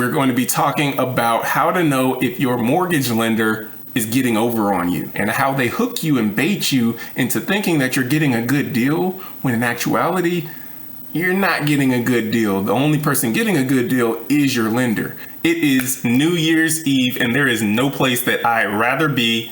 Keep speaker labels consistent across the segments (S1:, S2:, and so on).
S1: we're going to be talking about how to know if your mortgage lender is getting over on you and how they hook you and bait you into thinking that you're getting a good deal when in actuality, you're not getting a good deal. The only person getting a good deal is your lender. It is New Year's Eve, and there is no place that I'd rather be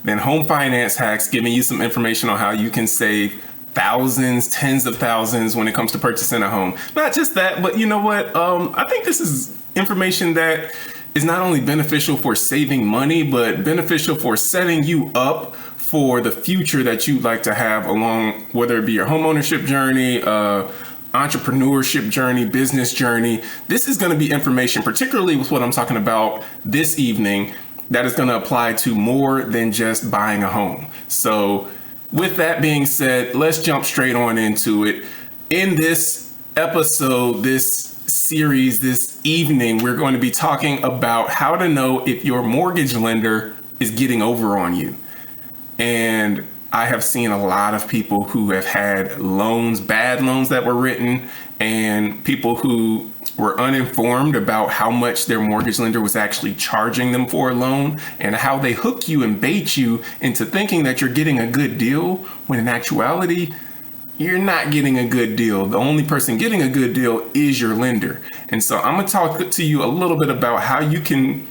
S1: than Home Finance Hacks, giving you some information on how you can save thousands, tens of thousands when it comes to purchasing a home. Not just that, but you know what? I think this is information that is not only beneficial for saving money, but beneficial for setting you up for the future that you'd like to have along, whether it be your homeownership journey, entrepreneurship journey, business journey. This is going to be information, particularly with what I'm talking about this evening, that is going to apply to more than just buying a home. So with that being said, let's jump straight on into it. In this episode, this series, this evening, we're going to be talking about how to know if your mortgage lender is getting over on you. And I have seen a lot of people who have had loans, bad loans that were written, and people who were uninformed about how much their mortgage lender was actually charging them for a loan and how they hook you and bait you into thinking that you're getting a good deal when in actuality, you're not getting a good deal. The only person getting a good deal is your lender. And so I'm going to talk to you a little bit about how you can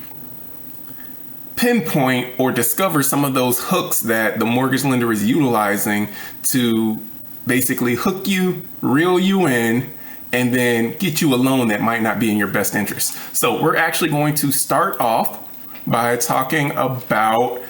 S1: pinpoint or discover some of those hooks that the mortgage lender is utilizing to basically hook you, reel you in, and then get you a loan that might not be in your best interest. So we're actually going to start off by talking about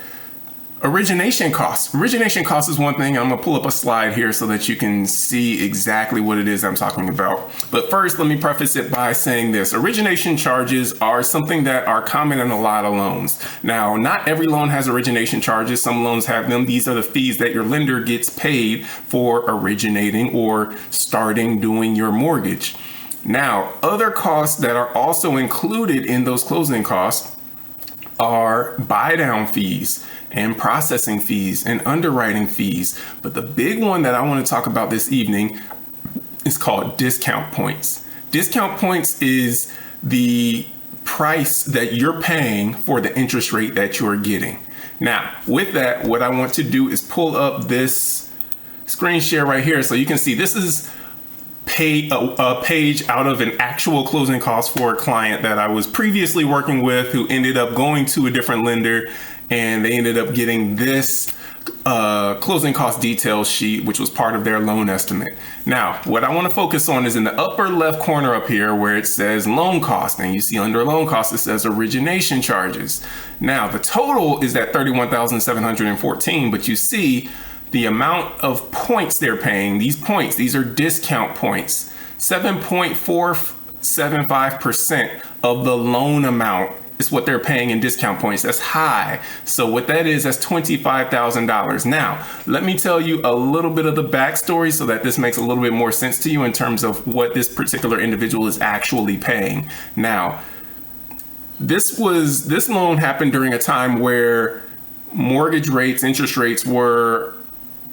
S1: origination costs. Origination costs is one thing. I'm gonna pull up a slide here so that you can see exactly what it is I'm talking about. But first, let me preface it by saying this. Origination charges are something that are common in a lot of loans. Now, not every loan has origination charges. Some loans have them. These are the fees that your lender gets paid for originating or starting doing your mortgage. Now, other costs that are also included in those closing costs are buy down fees and processing fees and underwriting fees. But the big one that I want to talk about this evening is called discount points. Discount points is the price that you're paying for the interest rate that you're getting. Now, with that, what I want to do is pull up this screen share right here so you can see this is a page out of an actual closing cost for a client that I was previously working with who ended up going to a different lender, and they ended up getting this closing cost detail sheet, which was part of their loan estimate. Now, what I want to focus on is in the upper left corner up here where it says loan cost, and you see under loan cost it says origination charges. Now, the total is at $31,714, but you see the amount of points they're paying. These points, these are discount points. 7.475% of the loan amount is what they're paying in discount points. That's high. So what that is, that's $25,000. Now, let me tell you a little bit of the backstory so that this makes a little bit more sense to you in terms of what this particular individual is actually paying. Now, this loan happened during a time where mortgage rates, interest rates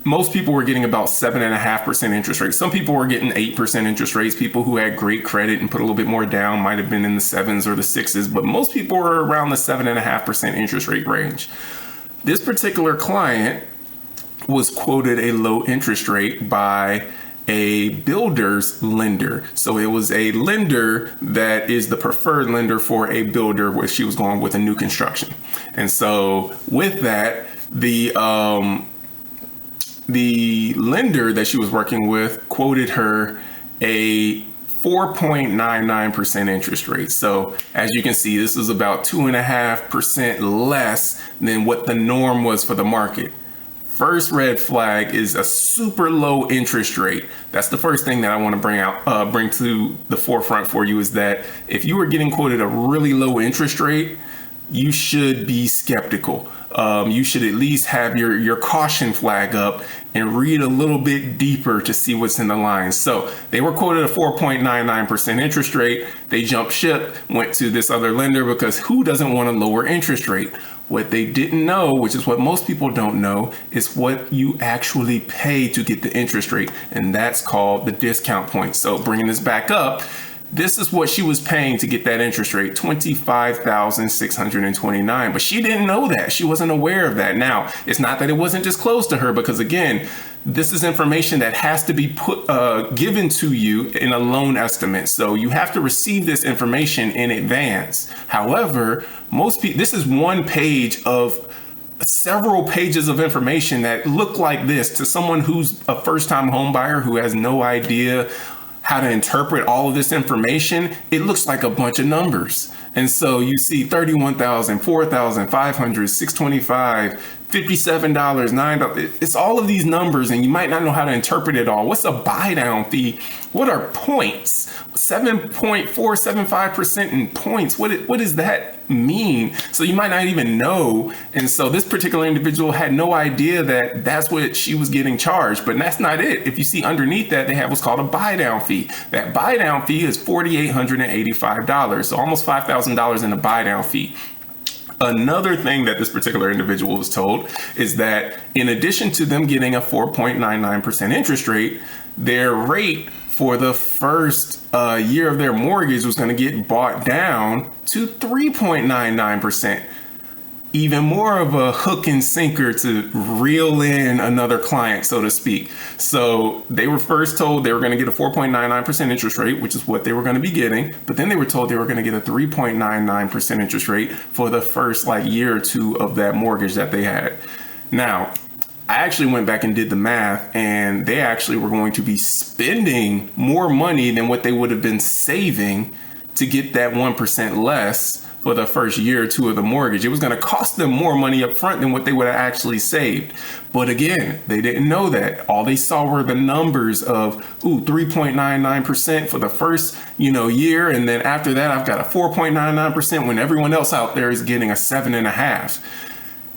S1: most people were getting about 7.5% interest rates. Some people were getting 8% interest rates. People who had great credit and put a little bit more down might have been in the 7s or the 6s, but most people were around the 7.5% interest rate range. This particular client was quoted a low interest rate by a builder's lender. So it was a lender that is the preferred lender for a builder where she was going with a new construction. And so with that, the lender that she was working with quoted her a 4.99% interest rate. So as you can see, this is about 2.5% less than what the norm was for the market. First red flag is a super low interest rate. That's the first thing that I want to bring to the forefront for you, is that if you are getting quoted a really low interest rate, you should be skeptical. You should at least have your caution flag up and read a little bit deeper to see what's in the line. So they were quoted a 4.99% interest rate. They jumped ship, went to this other lender because who doesn't want a lower interest rate? What they didn't know, which is what most people don't know, is what you actually pay to get the interest rate. And that's called the discount point. So bringing this back up, This is what she was paying to get that interest rate, $25,629. But she didn't know that. She wasn't aware of that. Now, it's not that it wasn't disclosed to her, because again, this is information that has to be given to you in a loan estimate. So you have to receive this information in advance. However, most people, this is one page of several pages of information that look like this to someone who's a first-time home buyer who has no idea how to interpret all of this information. It looks like a bunch of numbers. And so you see $31,000, $4,500, $625, $57, $9. It's all of these numbers, and you might not know how to interpret it all. What's a buy down fee? What are points? 7.475% in points. What does that mean? So you might not even know. And so this particular individual had no idea that that's what she was getting charged. But that's not it. If you see underneath that, they have what's called a buy down fee. That buy down fee is $4,885. So almost $5,000 in a buy down fee. Another thing that this particular individual was told is that in addition to them getting a 4.99% interest rate, their rate for the first year of their mortgage was going to get bought down to 3.99%. Even more of a hook and sinker to reel in another client, so to speak. So they were first told they were going to get a 4.99% interest rate, which is what they were going to be getting. But then they were told they were going to get a 3.99% interest rate for the first year or two of that mortgage that they had. Now, I actually went back and did the math, and they actually were going to be spending more money than what they would have been saving to get that 1% less for the first year or two of the mortgage. It was going to cost them more money up front than what they would have actually saved. But again, they didn't know that. All they saw were the numbers of 3.99% for the first year, and then after that I've got a 4.99% when everyone else out there is getting a 7.5%.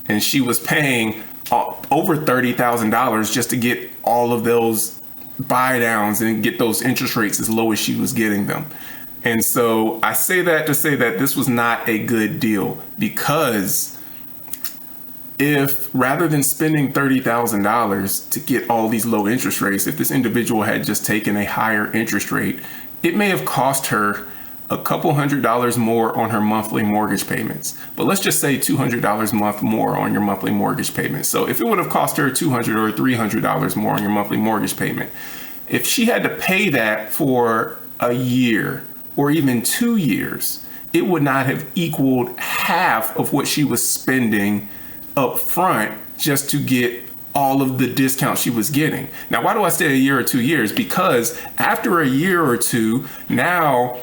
S1: And she was paying over $30,000 just to get all of those buy downs and get those interest rates as low as she was getting them. And so I say that to say that this was not a good deal, because if rather than spending $30,000 to get all these low interest rates, if this individual had just taken a higher interest rate, it may have cost her a couple $100 more on her monthly mortgage payments. But let's just say $200 a month more on your monthly mortgage payment. So if it would have cost her $200 or $300 more on your monthly mortgage payment, if she had to pay that for a year or even 2 years, it would not have equaled half of what she was spending up front just to get all of the discounts she was getting. Now, why do I say a year or 2 years? Because after a year or two, now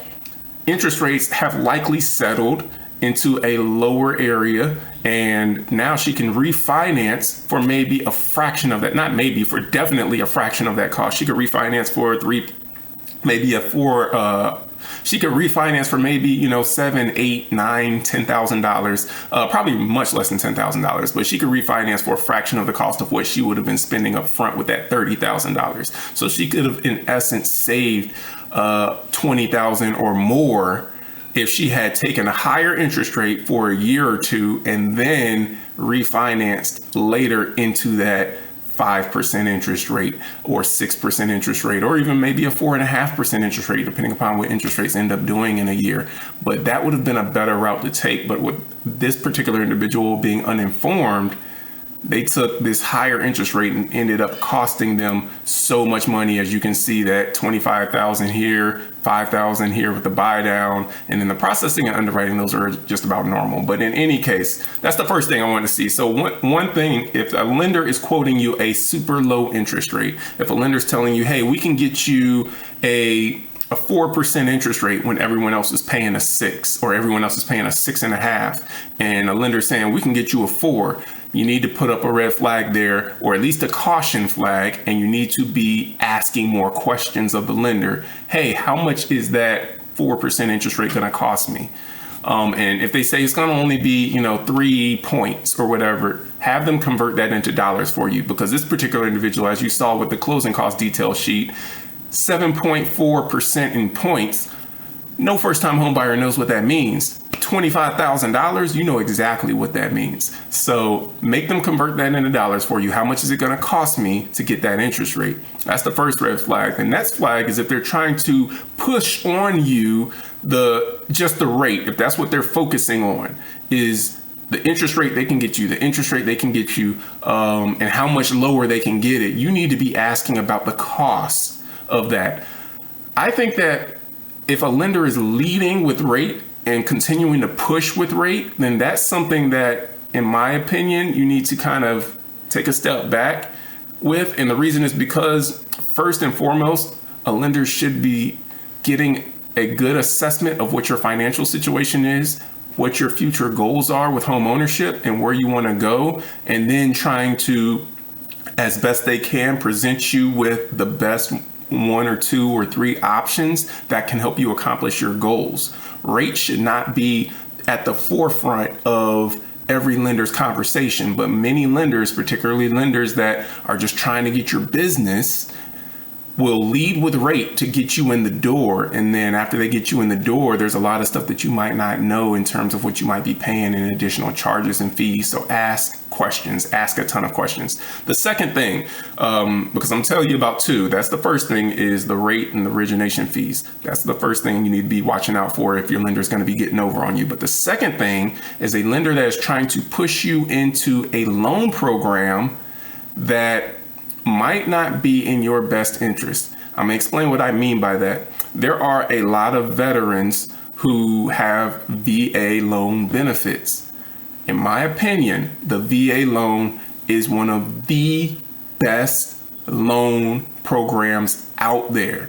S1: interest rates have likely settled into a lower area, and now she can refinance for maybe a fraction of that. Not maybe, for definitely a fraction of that cost. She could refinance for she could refinance for maybe, $7,000, $8,000, $9,000, $10,000, probably much less than $10,000, but she could refinance for a fraction of the cost of what she would have been spending up front with that $30,000. So she could have, in essence, saved $20,000 or more if she had taken a higher interest rate for a year or two and then refinanced later into that 5% interest rate or 6% interest rate, or even maybe a 4.5% interest rate, depending upon what interest rates end up doing in a year. But that would have been a better route to take. But with this particular individual being uninformed, they took this higher interest rate and ended up costing them so much money. As you can see, that $25,000 here, $5,000 here with the buy down, and then the processing and underwriting, those are just about normal. But in any case, that's the first thing I want to see. So one thing, if a lender is quoting you a super low interest rate, if a lender is telling you, hey, we can get you a 4% interest rate when everyone else is paying a 6, or everyone else is paying a 6.5, and a lender saying we can get you a 4, you need to put up a red flag there, or at least a caution flag, and you need to be asking more questions of the lender. Hey, how much is that 4% interest rate going to cost me? And if they say it's going to only be, 3 points or whatever, have them convert that into dollars for you, because this particular individual, as you saw with the closing cost detail sheet, 7.4% in points. No first-time home buyer knows what that means. $25,000, you know exactly what that means. So make them convert that into dollars for you. How much is it going to cost me to get that interest rate? That's the first red flag. The next flag is if they're trying to push on you just the rate. If that's what they're focusing on, is the interest rate they can get you, and how much lower they can get it. You need to be asking about the cost of that. I think that if a lender is leading with rate and continuing to push with rate, then that's something that, in my opinion, you need to kind of take a step back with. And the reason is because, first and foremost, a lender should be getting a good assessment of what your financial situation is, what your future goals are with home ownership and where you want to go, and then trying to, as best they can, present you with the best 1 or 2 or 3 options that can help you accomplish your goals. Rate should not be at the forefront of every lender's conversation, but many lenders, particularly lenders that are just trying to get your business, will lead with rate to get you in the door. And then after they get you in the door, there's a lot of stuff that you might not know in terms of what you might be paying in additional charges and fees. So ask questions, ask a ton of questions. The second thing, because I'm telling you about 2, that's the first thing, is the rate and the origination fees. That's the first thing you need to be watching out for if your lender is going to be getting over on you. But the second thing is a lender that is trying to push you into a loan program that might not be in your best interest. I'm going to explain what I mean by that. There are a lot of veterans who have VA loan benefits. In my opinion, the VA loan is one of the best loan programs out there.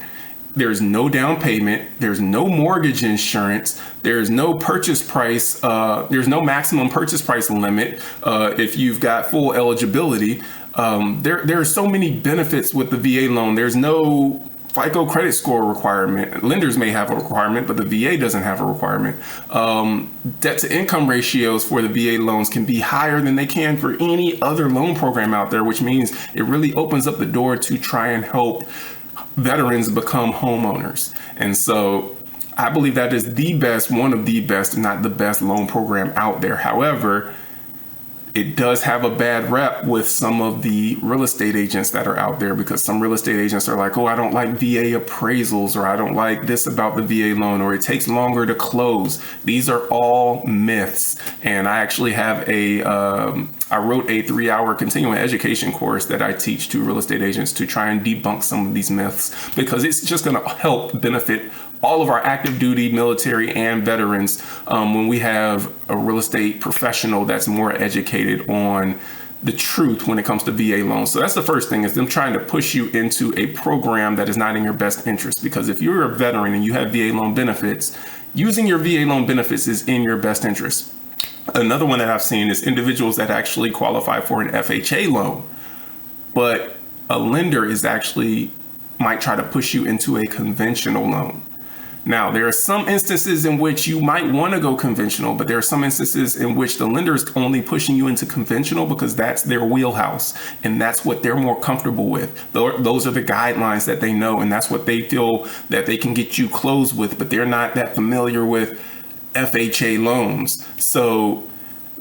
S1: There's no down payment. There's no mortgage insurance. There's no purchase price. There's no maximum purchase price limit if you've got full eligibility. There are so many benefits with the VA loan. There's no FICO credit score requirement. Lenders may have a requirement, but the VA doesn't have a requirement. Debt to income ratios for the VA loans can be higher than they can for any other loan program out there, which means it really opens up the door to try and help veterans become homeowners. And so I believe that is the best, one of the best, not the best loan program out there. However, it does have a bad rep with some of the real estate agents that are out there, because some real estate agents are like, oh, I don't like VA appraisals, or I don't like this about the VA loan, or it takes longer to close. These are all myths. And I actually have I wrote a 3-hour continuing education course that I teach to real estate agents to try and debunk some of these myths, because it's just going to help benefit all of our active duty military and veterans when we have a real estate professional that's more educated on the truth when it comes to VA loans. So that's the first thing, is them trying to push you into a program that is not in your best interest. Because if you're a veteran and you have VA loan benefits, using your VA loan benefits is in your best interest. Another one that I've seen is individuals that actually qualify for an FHA loan, but a lender might try to push you into a conventional loan. Now, there are some instances in which you might want to go conventional, but there are some instances in which the lender is only pushing you into conventional because that's their wheelhouse and that's what they're more comfortable with. Those are the guidelines that they know, and that's what they feel that they can get you closed with, but they're not that familiar with FHA loans. So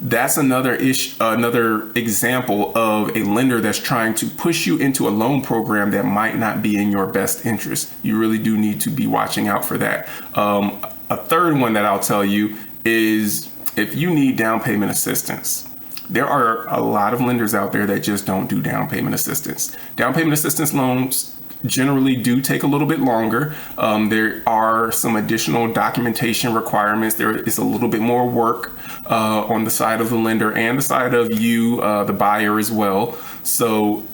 S1: that's another example of a lender that's trying to push you into a loan program that might not be in your best interest. You really do need to be watching out for that. A third one that I'll tell you is if you need down payment assistance. There are a lot of lenders out there that just don't do down payment assistance. Down payment assistance loans generally do take a little bit longer. There are some additional documentation requirements. There is a little bit more work on the side of the lender and the side of you, the buyer as well. So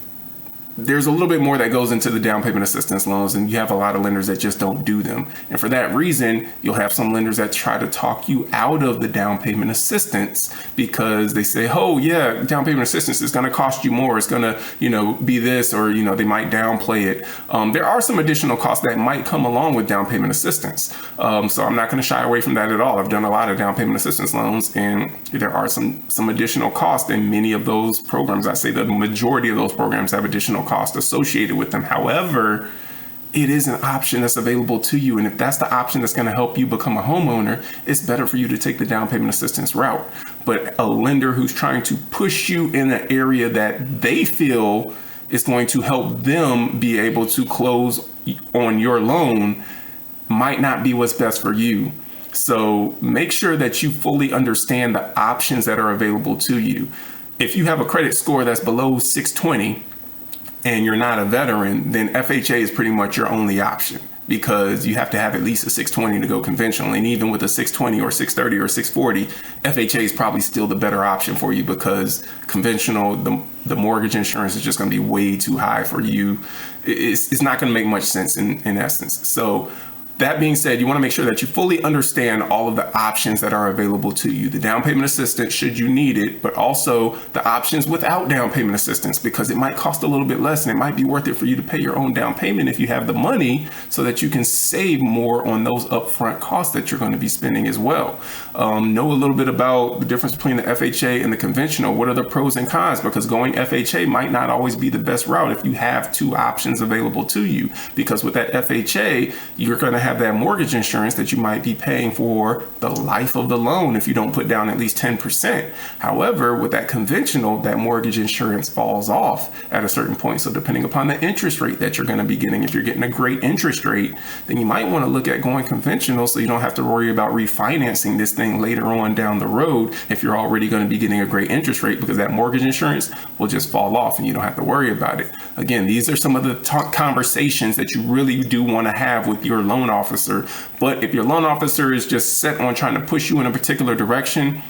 S1: there's a little bit more that goes into the down payment assistance loans, and you have a lot of lenders that just don't do them. And for that reason, you'll have some lenders that try to talk you out of the down payment assistance because they say, oh yeah, down payment assistance is going to cost you more. It's going to, be this, or, they might downplay it. There are some additional costs that might come along with down payment assistance. So I'm not going to shy away from that at all. I've done a lot of down payment assistance loans, and there are some additional costs in many of those programs. I say the majority of those programs have additional cost associated with them. However, it is an option that's available to you. And if that's the option that's going to help you become a homeowner, it's better for you to take the down payment assistance route. But a lender who's trying to push you in an area that they feel is going to help them be able to close on your loan might not be what's best for you. So make sure that you fully understand the options that are available to you. If you have a credit score that's below 620, and you're not a veteran, then FHA is pretty much your only option, because you have to have at least a 620 to go conventional. And even with a 620 or 630 or 640, FHA is probably still the better option for you, because conventional, the mortgage insurance is just going to be way too high for you. It's not going to make much sense in essence. So that being said, you want to make sure that you fully understand all of the options that are available to you. The down payment assistance, should you need it, but also the options without down payment assistance, because it might cost a little bit less and it might be worth it for you to pay your own down payment if you have the money, so that you can save more on those upfront costs that you're going to be spending as well. Know a little bit about the difference between the FHA and the conventional. What are the pros and cons? Because going FHA might not always be the best route if you have two options available to you, because with that FHA, you're going to have that mortgage insurance that you might be paying for the life of the loan if you don't put down at least 10%. However, with that conventional, that mortgage insurance falls off at a certain point. So depending upon the interest rate that you're going to be getting, if you're getting a great interest rate, then you might want to look at going conventional, so you don't have to worry about refinancing this thing later on down the road if you're already going to be getting a great interest rate, because that mortgage insurance will just fall off and you don't have to worry about it. Again, these are some of the conversations that you really do want to have with your loan officer. But if your loan officer is just set on trying to push you in a particular direction,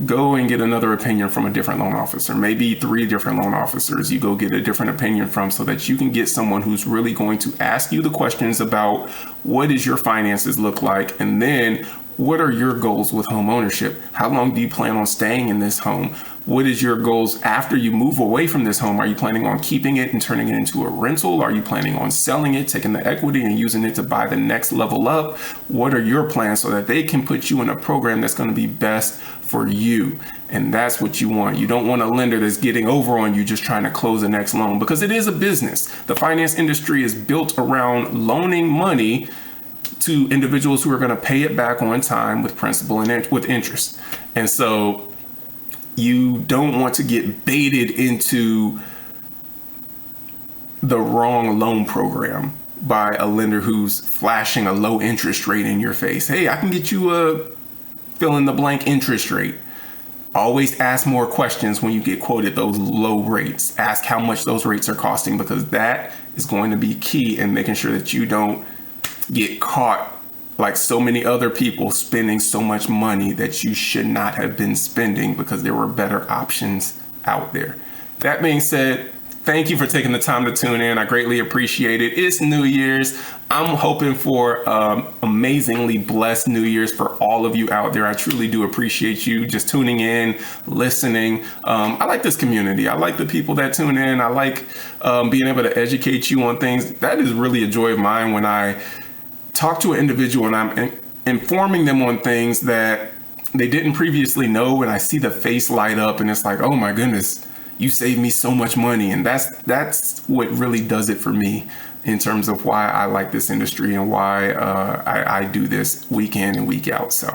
S1: go and get another opinion from a different loan officer. Maybe 3 different loan officers you go get a different opinion from, so that you can get someone who's really going to ask you the questions about what does your finances look like, and then what are your goals with home ownership? How long do you plan on staying in this home? What is your goals after you move away from this home? Are you planning on keeping it and turning it into a rental? Are you planning on selling it, taking the equity and using it to buy the next level up? What are your plans, so that they can put you in a program that's going to be best for you? And that's what you want. You don't want a lender that's getting over on you just trying to close the next loan, because it is a business. The finance industry is built around loaning money to individuals who are going to pay it back on time with principal and with interest. And so you don't want to get baited into the wrong loan program by a lender who's flashing a low interest rate in your face. Hey, I can get you a fill in the blank interest rate. Always ask more questions when you get quoted those low rates. Ask how much those rates are costing, because that is going to be key in making sure that you don't get caught like so many other people spending so much money that you should not have been spending, because there were better options out there. That being said, thank you for taking the time to tune in. I greatly appreciate it. It's New Year's. I'm hoping for amazingly blessed New Year's for all of you out there. I truly do appreciate you just tuning in, listening. I like this community. I like the people that tune in. I like being able to educate you on things. That is really a joy of mine, when I talk to an individual and I'm informing them on things that they didn't previously know, and I see the face light up and it's like, oh my goodness, you saved me so much money. And that's what really does it for me in terms of why I like this industry and why I do this week in and week out. So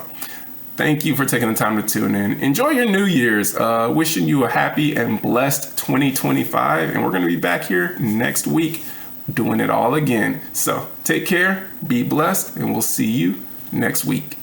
S1: thank you for taking the time to tune in. Enjoy your New Year's. Wishing you a happy and blessed 2025. And we're going to be back here next week doing it all again. So take care, be blessed, and we'll see you next week.